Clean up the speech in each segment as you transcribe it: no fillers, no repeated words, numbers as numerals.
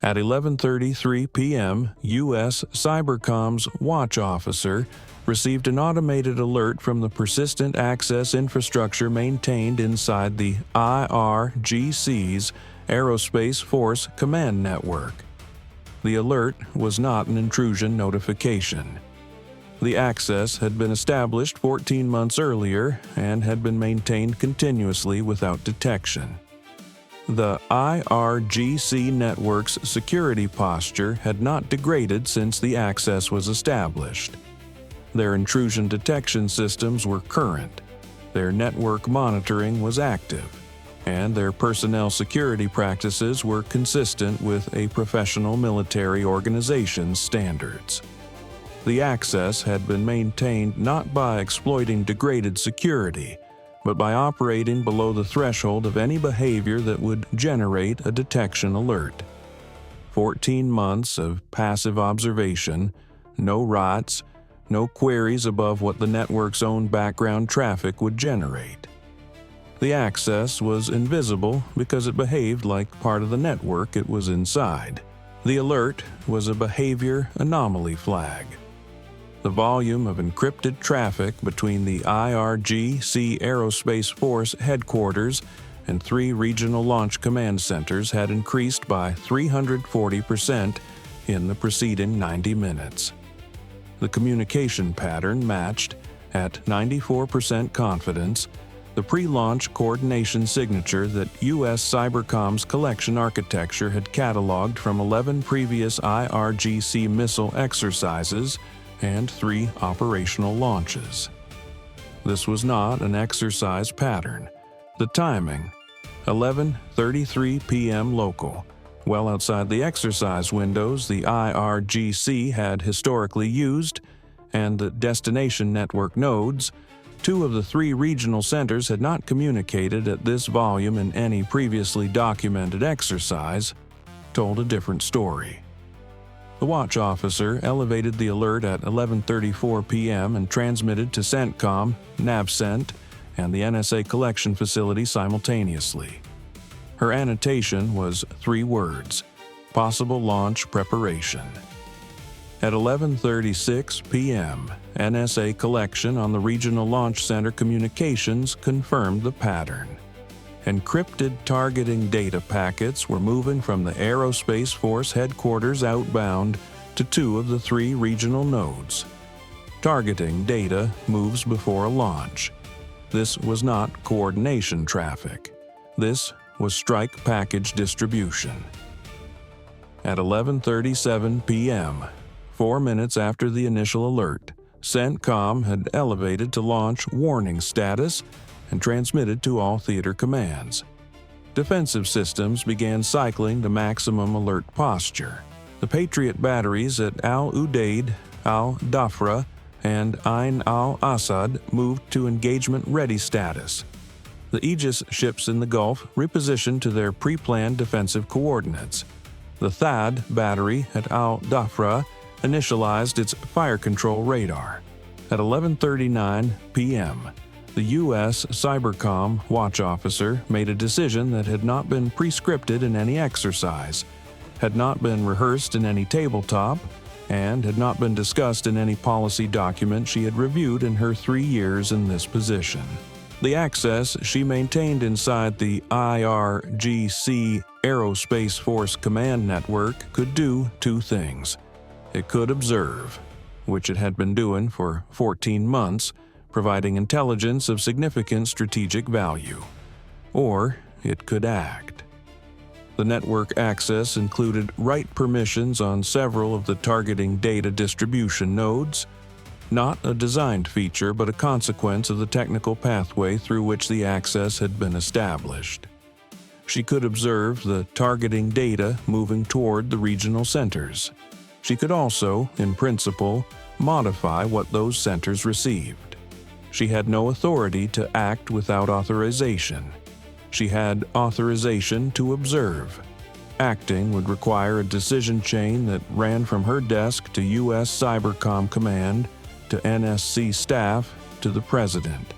At 11:33 p.m., USCYBERCOM's watch officer received an automated alert from the persistent access infrastructure maintained inside the IRGC's Aerospace Force command network. The alert was not an intrusion notification. The access had been established 14 months earlier and had been maintained continuously without detection. The IRGC network's security posture had not degraded since the access was established. Their intrusion detection systems were current, their network monitoring was active, and their personnel security practices were consistent with a professional military organization's standards. The access had been maintained not by exploiting degraded security, but by operating below the threshold of any behavior that would generate a detection alert. 14 months of passive observation, no rots, no queries above what the network's own background traffic would generate. The access was invisible because it behaved like part of the network it was inside. The alert was a behavior anomaly flag. The volume of encrypted traffic between the IRGC Aerospace Force headquarters and 3 regional launch command centers had increased by 340% in the preceding 90 minutes. The communication pattern matched, at 94% confidence, the pre-launch coordination signature that USCYBERCOM's collection architecture had cataloged from 11 previous IRGC missile exercises and 3 operational launches. This was not an exercise pattern. The timing, 11:33 p.m. local, well outside the exercise windows the IRGC had historically used, and the destination network nodes, 2 of the 3 regional centers had not communicated at this volume in any previously documented exercise, told a different story. The watch officer elevated the alert at 11:34 p.m. and transmitted to CENTCOM, NAVCENT, and the NSA collection facility simultaneously. Her annotation was 3 words: possible launch preparation. At 11:36 p.m., NSA collection on the Regional Launch Center communications confirmed the pattern. Encrypted targeting data packets were moving from the Aerospace Force headquarters outbound to 2 of the 3 regional nodes. Targeting data moves before a launch. This was not coordination traffic. This was strike package distribution. At 11:37 p.m., 4 minutes after the initial alert, CENTCOM had elevated to launch warning status and transmitted to all theater commands. Defensive systems began cycling to maximum alert posture. The Patriot batteries at Al-Udeid, Al-Dhafra, and Ain al-Assad moved to engagement-ready status. The Aegis ships in the Gulf repositioned to their pre-planned defensive coordinates. The THAAD battery at Al-Dhafra initialized its fire control radar. At 11:39 p.m., the USCYBERCOM watch officer made a decision that had not been prescripted in any exercise, had not been rehearsed in any tabletop, and had not been discussed in any policy document she had reviewed in her 3 years in this position. The access she maintained inside the IRGC Aerospace Force command network could do 2 things. It could observe, which it had been doing for 14 months, providing intelligence of significant strategic value, or it could act. The network access included write permissions on several of the targeting data distribution nodes, not a designed feature but a consequence of the technical pathway through which the access had been established. She could observe the targeting data moving toward the regional centers. She could also, in principle, modify what those centers received. She had no authority to act without authorization. She had authorization to observe. Acting would require a decision chain that ran from her desk to USCYBERCOM Command, to NSC staff, to the President.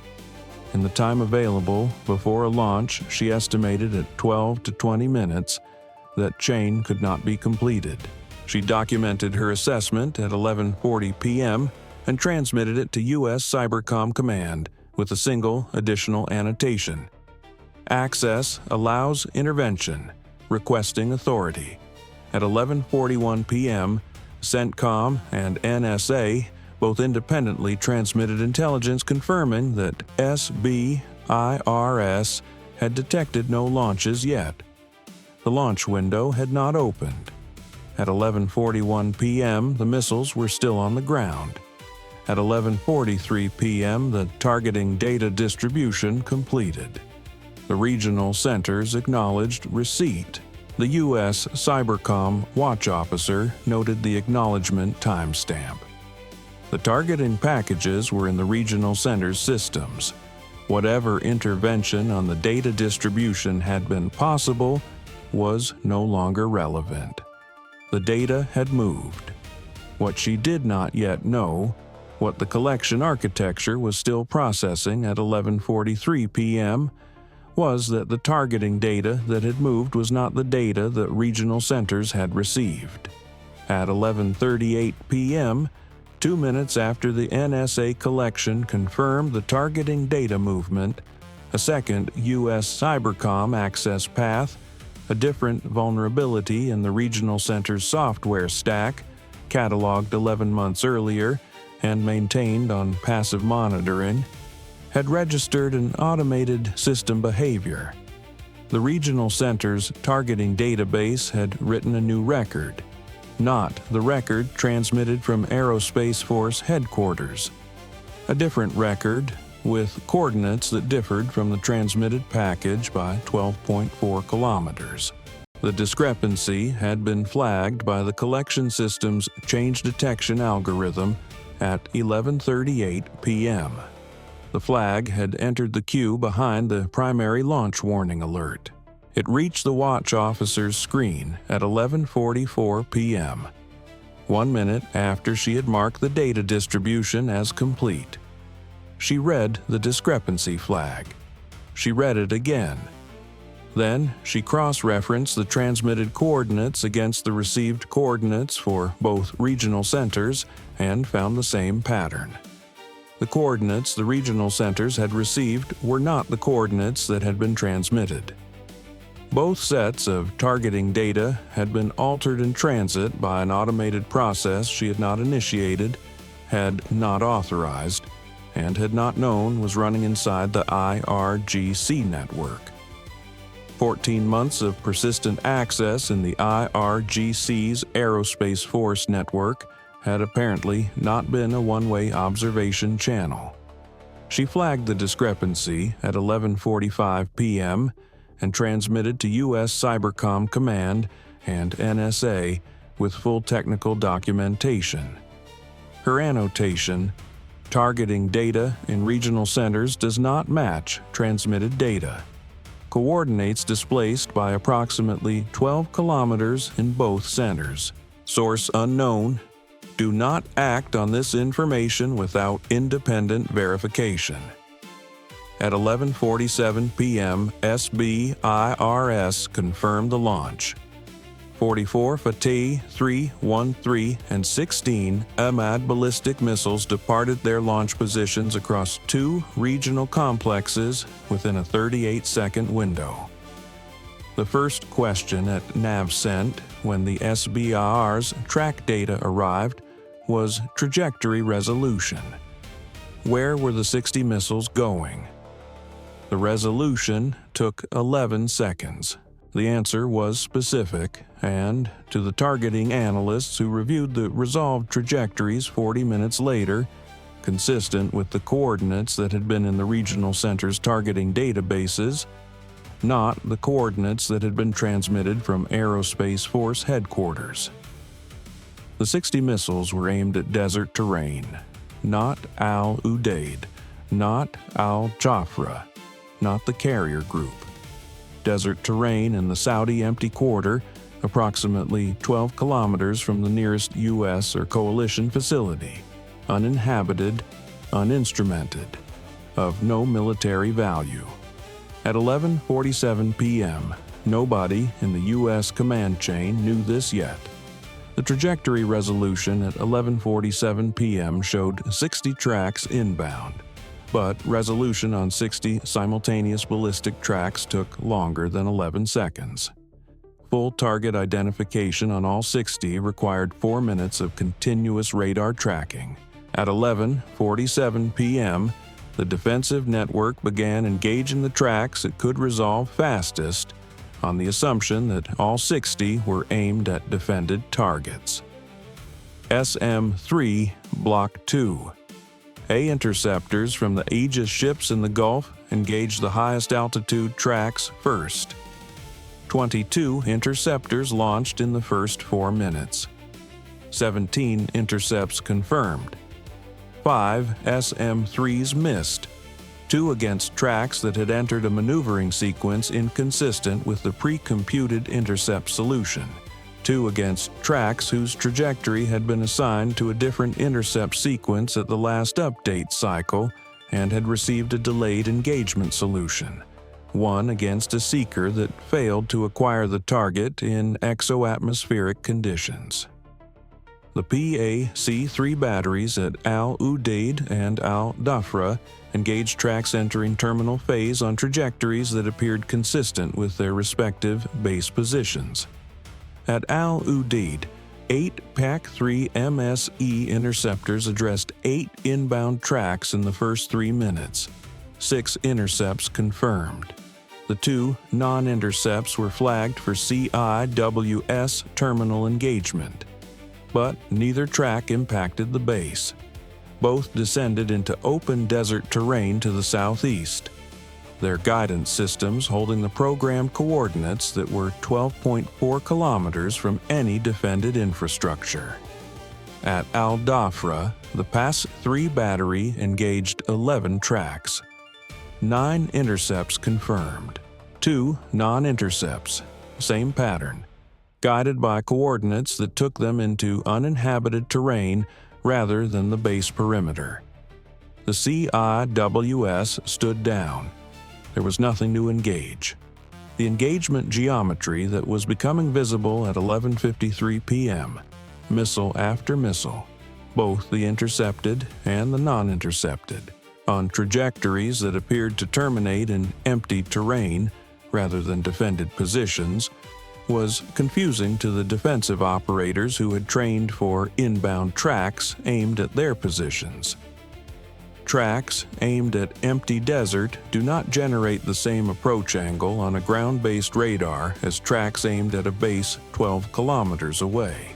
In the time available before a launch, she estimated at 12 to 20 minutes, that chain could not be completed. She documented her assessment at 11:40 p.m. and transmitted it to USCYBERCOM Command with a single additional annotation. Access allows intervention, requesting authority. At 11:41 p.m., CENTCOM and NSA both independently transmitted intelligence confirming that SBIRS had detected no launches yet. The launch window had not opened. At 11:41 p.m., the missiles were still on the ground. At 11:43 p.m., the targeting data distribution completed. The regional centers acknowledged receipt. The USCYBERCOM watch officer noted the acknowledgement timestamp. The targeting packages were in the regional centers' systems. Whatever intervention on the data distribution had been possible was no longer relevant. The data had moved. What she did not yet know, what the collection architecture was still processing at 11:43 p.m., was that the targeting data that had moved was not the data that regional centers had received. At 11:38 p.m., 2 minutes after the NSA collection confirmed the targeting data movement, a second USCYBERCOM access path, a different vulnerability in the regional center's software stack, cataloged 11 months earlier and maintained on passive monitoring, had registered an automated system behavior. The regional center's targeting database had written a new record, not the record transmitted from Aerospace Force headquarters. A different record with coordinates that differed from the transmitted package by 12.4 kilometers. The discrepancy had been flagged by the collection system's change detection algorithm at 11:38 p.m. The flag had entered the queue behind the primary launch warning alert. It reached the watch officer's screen at 11:44 p.m., 1 minute after she had marked the data distribution as complete. She read the discrepancy flag. She read it again. Then she cross-referenced the transmitted coordinates against the received coordinates for both regional centers and found the same pattern. The coordinates the regional centers had received were not the coordinates that had been transmitted. Both sets of targeting data had been altered in transit by an automated process she had not initiated, had not authorized, and had not known was running inside the IRGC network. 14 months of persistent access in the IRGC's Aerospace Force network had apparently not been a one-way observation channel. She flagged the discrepancy at 11:45 p.m. and transmitted to USCYBERCOM Command and NSA with full technical documentation. Her annotation, targeting data in regional centers does not match transmitted data. Coordinates displaced by approximately 12 kilometers in both centers. Source unknown. Do not act on this information without independent verification. At 11:47 p.m., SBIRS confirmed the launch. 44 Fateh-313 and 16 Emad ballistic missiles departed their launch positions across 2 regional complexes within a 38-second window. The first question at NavCent when the SBIR's track data arrived was trajectory resolution. Where were the 60 missiles going? The resolution took 11 seconds. The answer was specific, and to the targeting analysts who reviewed the resolved trajectories 40 minutes later, consistent with the coordinates that had been in the regional center's targeting databases, not the coordinates that had been transmitted from Aerospace Force headquarters. The 60 missiles were aimed at desert terrain, not Al Udeid, not Al Jafra, not the carrier group. Desert terrain in the Saudi empty quarter, approximately 12 kilometers from the nearest U.S. or coalition facility, uninhabited, uninstrumented, of no military value. At 11:47 p.m., Nobody in the U.S. command chain knew this yet. The trajectory resolution at 11:47 p.m. showed 60 tracks inbound, but resolution on 60 simultaneous ballistic tracks took longer than 11 seconds. Full target identification on all 60 required 4 minutes of continuous radar tracking. At 11:47 p.m., the defensive network began engaging the tracks it could resolve fastest, on the assumption that all 60 were aimed at defended targets. SM-3 Block 2. A interceptors from the Aegis ships in the Gulf engaged the highest altitude tracks first. 22 interceptors launched in the first 4 minutes. 17 intercepts confirmed. 5 SM-3s missed, 2 against tracks that had entered a maneuvering sequence inconsistent with the pre-computed intercept solution, 2 against tracks whose trajectory had been assigned to a different intercept sequence at the last update cycle and had received a delayed engagement solution, 1 against a seeker that failed to acquire the target in exoatmospheric conditions. The PAC-3 batteries at Al-Udeid and Al-Dhafra engaged tracks entering terminal phase on trajectories that appeared consistent with their respective base positions. At Al-Udeid, 8 PAC-3 MSE interceptors addressed 8 inbound tracks in the first 3 minutes. 6 intercepts confirmed. The 2 non-intercepts were flagged for CIWS terminal engagement, but neither track impacted the base. Both descended into open desert terrain to the southeast, their guidance systems holding the programmed coordinates that were 12.4 kilometers from any defended infrastructure. At Al-Dhafra, the PAC-3 battery engaged 11 tracks. 9 intercepts confirmed. 2 non-intercepts, same pattern, guided by coordinates that took them into uninhabited terrain rather than the base perimeter. The CIWS stood down. There was nothing to engage. The engagement geometry that was becoming visible at 11:53 p.m., missile after missile, both the intercepted and the non-intercepted, on trajectories that appeared to terminate in empty terrain rather than defended positions, was confusing to the defensive operators who had trained for inbound tracks aimed at their positions. Tracks aimed at empty desert do not generate the same approach angle on a ground-based radar as tracks aimed at a base 12 kilometers away.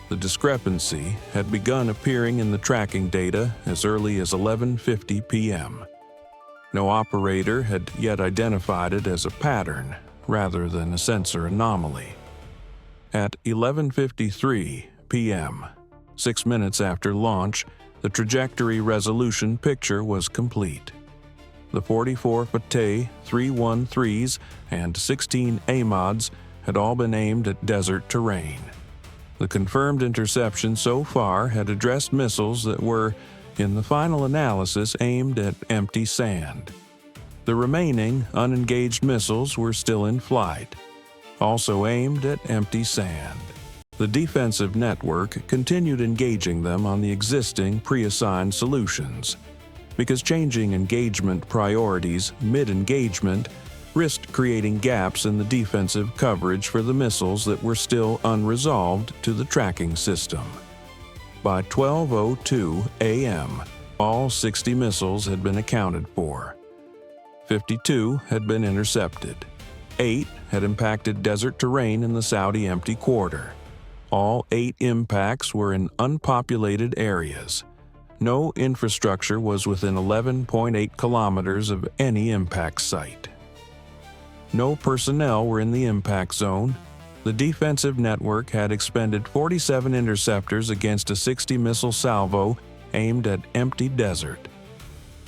The discrepancy had begun appearing in the tracking data as early as 11:50 p.m. No operator had yet identified it as a pattern rather than a sensor anomaly. At 11:53 p.m., 6 minutes after launch, the trajectory resolution picture was complete. The 44 Fateh-313s and 16 Emads had all been aimed at desert terrain. The confirmed interception so far had addressed missiles that were, in the final analysis, aimed at empty sand. The remaining unengaged missiles were still in flight, also aimed at empty sand. The defensive network continued engaging them on the existing pre-assigned solutions, because changing engagement priorities mid-engagement risked creating gaps in the defensive coverage for the missiles that were still unresolved to the tracking system. By 12:02 a.m., all 60 missiles had been accounted for. 52 had been intercepted. 8 had impacted desert terrain in the Saudi empty quarter. All 8 impacts were in unpopulated areas. No infrastructure was within 11.8 kilometers of any impact site. No personnel were in the impact zone. The defensive network had expended 47 interceptors against a 60-missile salvo aimed at empty desert.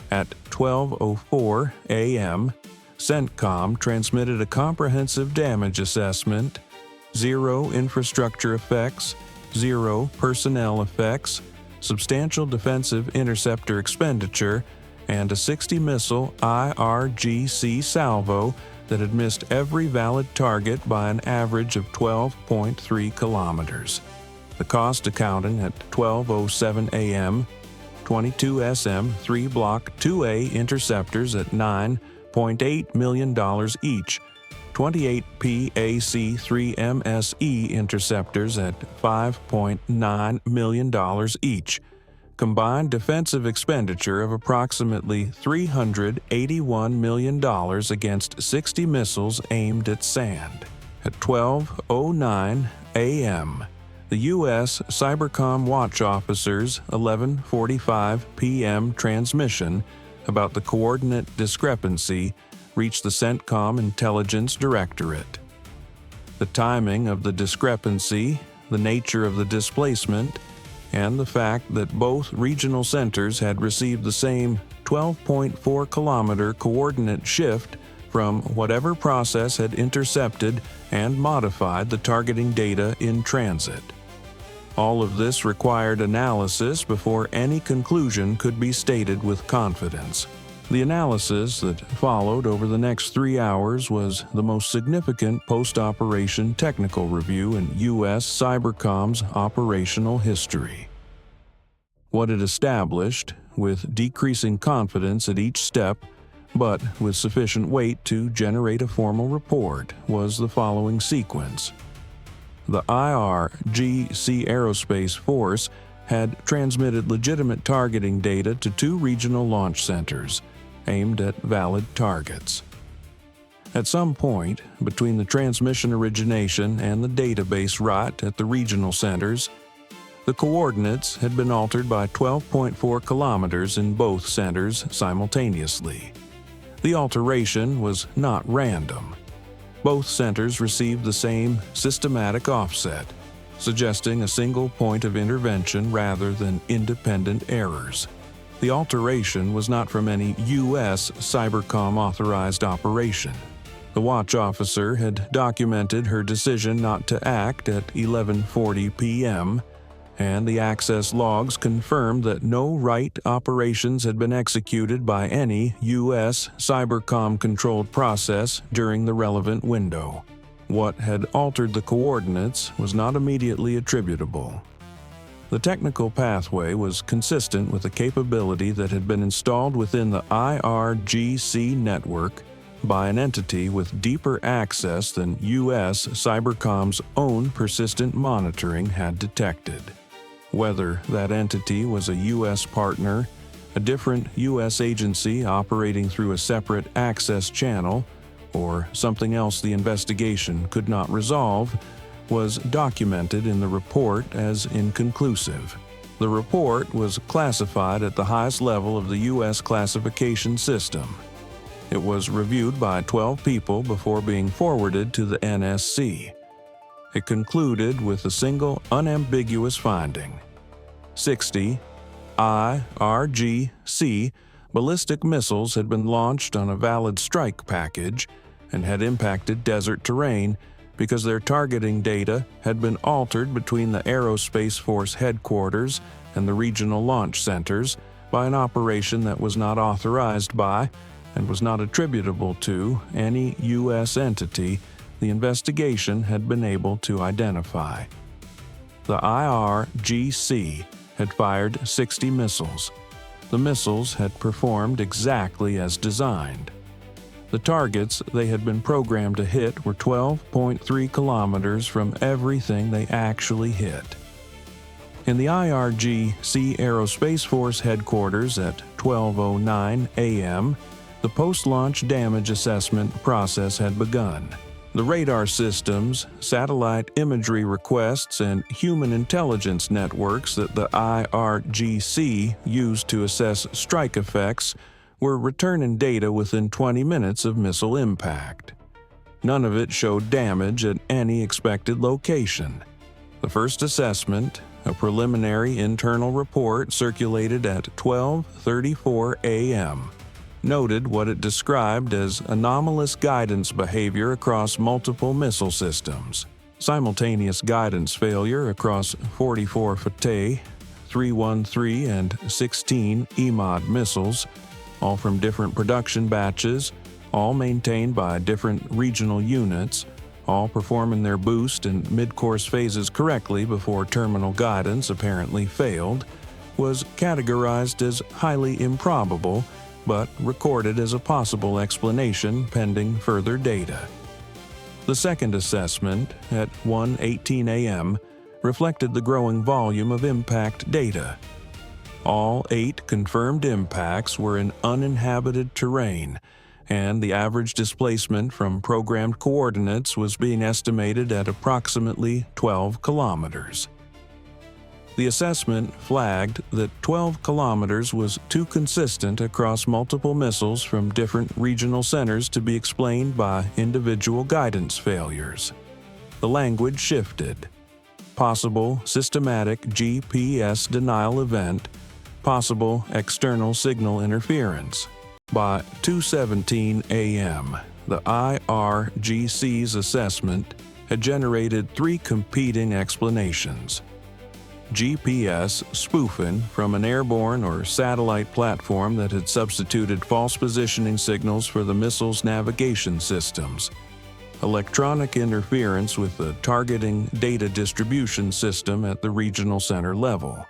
At 12:04 a.m., CENTCOM transmitted a comprehensive damage assessment: 0 infrastructure effects, 0 personnel effects, substantial defensive interceptor expenditure, and a 60-missile IRGC salvo that had missed every valid target by an average of 12.3 kilometers. The cost accounting at 12:07 a.m., 22 SM-3 Block 2A interceptors at $9.8 million each, 28 PAC-3 MSE interceptors at $5.9 million each, combined defensive expenditure of approximately $381 million against 60 missiles aimed at sand. At 12:09 a.m., the USCYBERCOM watch officer's 11:45 p.m. transmission about the coordinate discrepancy reached the CENTCOM Intelligence Directorate. The timing of the discrepancy, the nature of the displacement, and the fact that both regional centers had received the same 12.4 kilometer coordinate shift from whatever process had intercepted and modified the targeting data in transit. All of this required analysis before any conclusion could be stated with confidence. The analysis that followed over the next 3 hours was the most significant post-operation technical review in USCYBERCOM's operational history. What it established, with decreasing confidence at each step, but with sufficient weight to generate a formal report, was the following sequence. The IRGC Aerospace Force had transmitted legitimate targeting data to 2 regional launch centers, aimed at valid targets. At some point, between the transmission origination and the database write at the regional centers, the coordinates had been altered by 12.4 kilometers in both centers simultaneously. The alteration was not random. Both centers received the same systematic offset, suggesting a single point of intervention rather than independent errors. The alteration was not from any USCYBERCOM authorized operation. The watch officer had documented her decision not to act at 11:40 p.m., and the access logs confirmed that no right operations had been executed by any USCYBERCOM-controlled process during the relevant window. What had altered the coordinates was not immediately attributable. The technical pathway was consistent with the capability that had been installed within the IRGC network by an entity with deeper access than USCYBERCOM's own persistent monitoring had detected. Whether that entity was a U.S. partner, a different U.S. agency operating through a separate access channel, or something else the investigation could not resolve, was documented in the report as inconclusive. The report was classified at the highest level of the U.S. classification system. It was reviewed by 12 people before being forwarded to the NSC. It concluded with a single unambiguous finding. 60 IRGC ballistic missiles had been launched on a valid strike package and had impacted desert terrain because their targeting data had been altered between the Aerospace Force headquarters and the regional launch centers by an operation that was not authorized by and was not attributable to any U.S. entity the investigation had been able to identify. The IRGC had fired 60 missiles. The missiles had performed exactly as designed. The targets they had been programmed to hit were 12.3 kilometers from everything they actually hit. In the IRGC Aerospace Force headquarters at 12:09 a.m., the post-launch damage assessment process had begun. The radar systems, satellite imagery requests, and human intelligence networks that the IRGC used to assess strike effects were returning data within 20 minutes of missile impact. None of it showed damage at any expected location. The first assessment, a preliminary internal report circulated at 12:34 a.m., noted what it described as anomalous guidance behavior across multiple missile systems, simultaneous guidance failure across 44 Fateh-313 and 16 Emad missiles, all from different production batches, all maintained by different regional units, all performing their boost and mid-course phases correctly before terminal guidance apparently failed, was categorized as highly improbable, but recorded as a possible explanation pending further data. The second assessment, at 1:18 a.m., reflected the growing volume of impact data. All 8 confirmed impacts were in uninhabited terrain, and the average displacement from programmed coordinates was being estimated at approximately 12 kilometers. The assessment flagged that 12 kilometers was too consistent across multiple missiles from different regional centers to be explained by individual guidance failures. The language shifted. Possible systematic GPS denial event, possible external signal interference. By 2:17 a.m., the IRGC's assessment had generated 3 competing explanations. GPS spoofing from an airborne or satellite platform that had substituted false positioning signals for the missile's navigation systems. Electronic interference with the targeting data distribution system at the regional center level,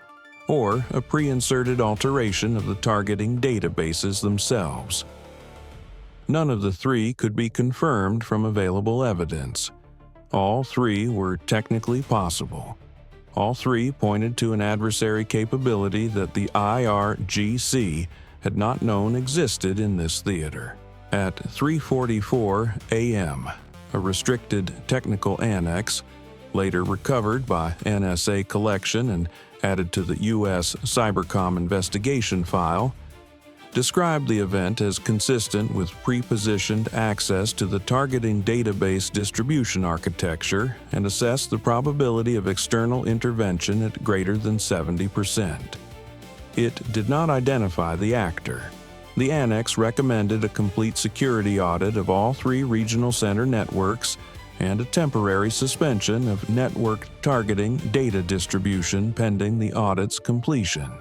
or a pre-inserted alteration of the targeting databases themselves. None of the 3 could be confirmed from available evidence. All 3 were technically possible. All 3 pointed to an adversary capability that the IRGC had not known existed in this theater. At 3:44 a.m., a restricted technical annex, later recovered by NSA collection and added to the USCYBERCOM investigation file, described the event as consistent with pre-positioned access to the targeting database distribution architecture and assessed the probability of external intervention at greater than 70%. It did not identify the actor. The annex recommended a complete security audit of all 3 regional center networks and a temporary suspension of network targeting data distribution pending the audit's completion.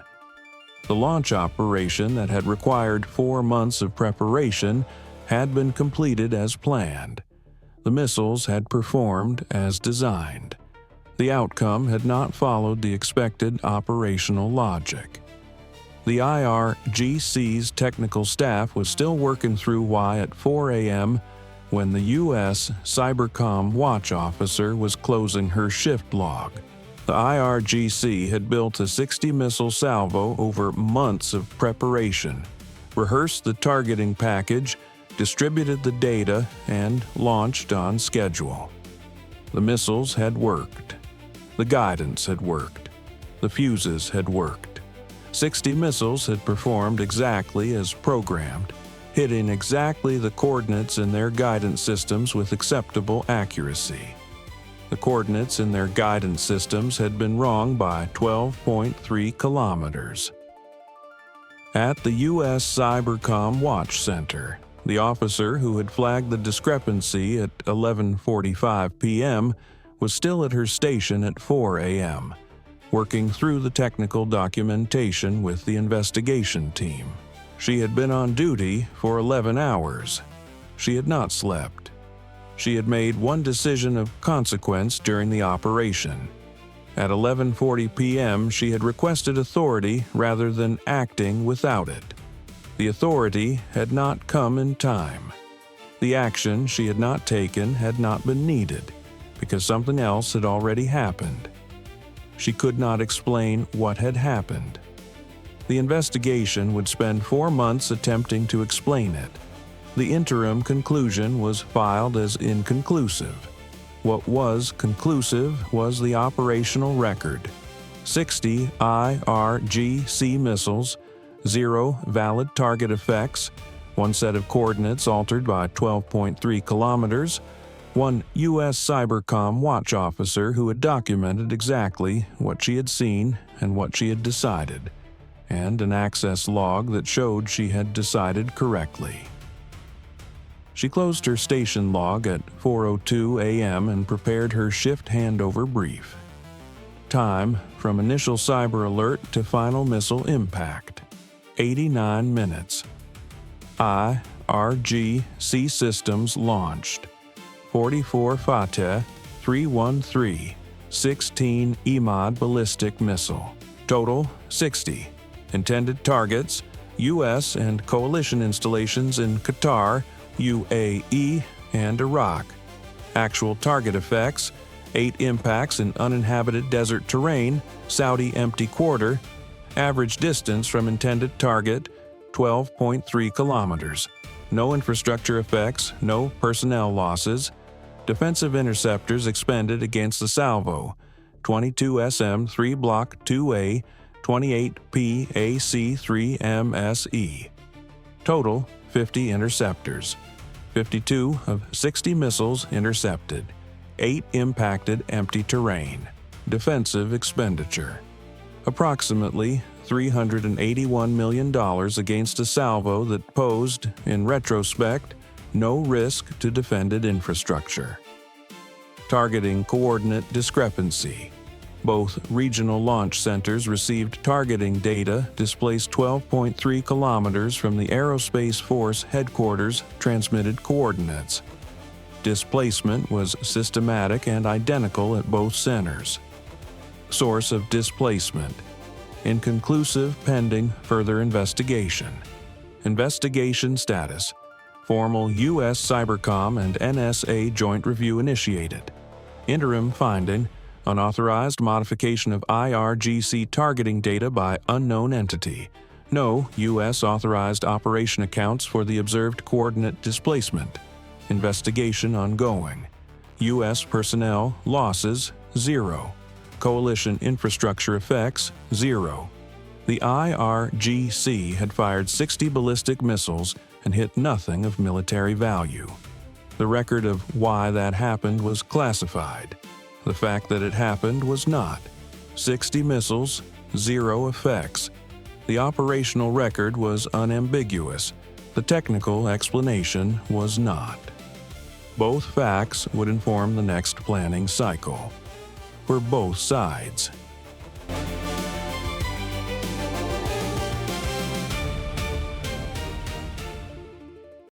The launch operation that had required 4 months of preparation had been completed as planned. The missiles had performed as designed. The outcome had not followed the expected operational logic. The IRGC's technical staff was still working through why at 4 a.m. when the USCYBERCOM watch officer was closing her shift log. The IRGC had built a 60-missile salvo over months of preparation, rehearsed the targeting package, distributed the data, and launched on schedule. The missiles had worked. The guidance had worked. The fuses had worked. 60 missiles had performed exactly as programmed, hitting exactly the coordinates in their guidance systems with acceptable accuracy. The coordinates in their guidance systems had been wrong by 12.3 kilometers. At the USCYBERCOM Watch Center, the officer who had flagged the discrepancy at 11:45 p.m. was still at her station at 4 a.m., working through the technical documentation with the investigation team. She had been on duty for 11 hours. She had not slept. She had made one decision of consequence during the operation. At 11:40 p.m., she had requested authority rather than acting without it. The authority had not come in time. The action she had not taken had not been needed, because something else had already happened. She could not explain what had happened. The investigation would spend 4 months attempting to explain it. The interim conclusion was filed as inconclusive. What was conclusive was the operational record: 60 IRGC missiles, 0 valid target effects, 1 set of coordinates altered by 12.3 kilometers, 1 USCYBERCOM watch officer who had documented exactly what she had seen and what she had decided, and an access log that showed she had decided correctly. She closed her station log at 4:02 a.m. and prepared her shift handover brief. Time from initial cyber alert to final missile impact: 89 minutes. IRGC systems launched. 44 Fateh-313, 16 Emad ballistic missile. Total 60. Intended targets: U.S. and coalition installations in Qatar, UAE, and Iraq. Actual target effects: 8 impacts in uninhabited desert terrain, Saudi empty quarter. Average distance from intended target: 12.3 kilometers. No infrastructure effects, no personnel losses. Defensive interceptors expended against the salvo: 22 SM-3 Block 2A, 28 PAC-3 MSE. Total 50 interceptors. 52 of 60 missiles intercepted. 8 impacted empty terrain. Defensive expenditure: approximately $381 million against a salvo that posed, in retrospect, no risk to defended infrastructure. Targeting coordinate discrepancy: both regional launch centers received targeting data displaced 12.3 kilometers from the Aerospace Force headquarters' transmitted coordinates. Displacement was systematic and identical at both centers. Source of displacement: inconclusive, pending further investigation. Investigation status: formal USCYBERCOM and NSA joint review initiated. Interim finding: unauthorized modification of IRGC targeting data by unknown entity. No U.S. authorized operation accounts for the observed coordinate displacement. Investigation ongoing. U.S. personnel losses 0. Coalition infrastructure effects 0. The IRGC had fired 60 ballistic missiles and hit nothing of military value. The record of why that happened was classified. The fact that it happened was not. 60 missiles, 0 effects. The operational record was unambiguous. The technical explanation was not. Both facts would inform the next planning cycle. For both sides.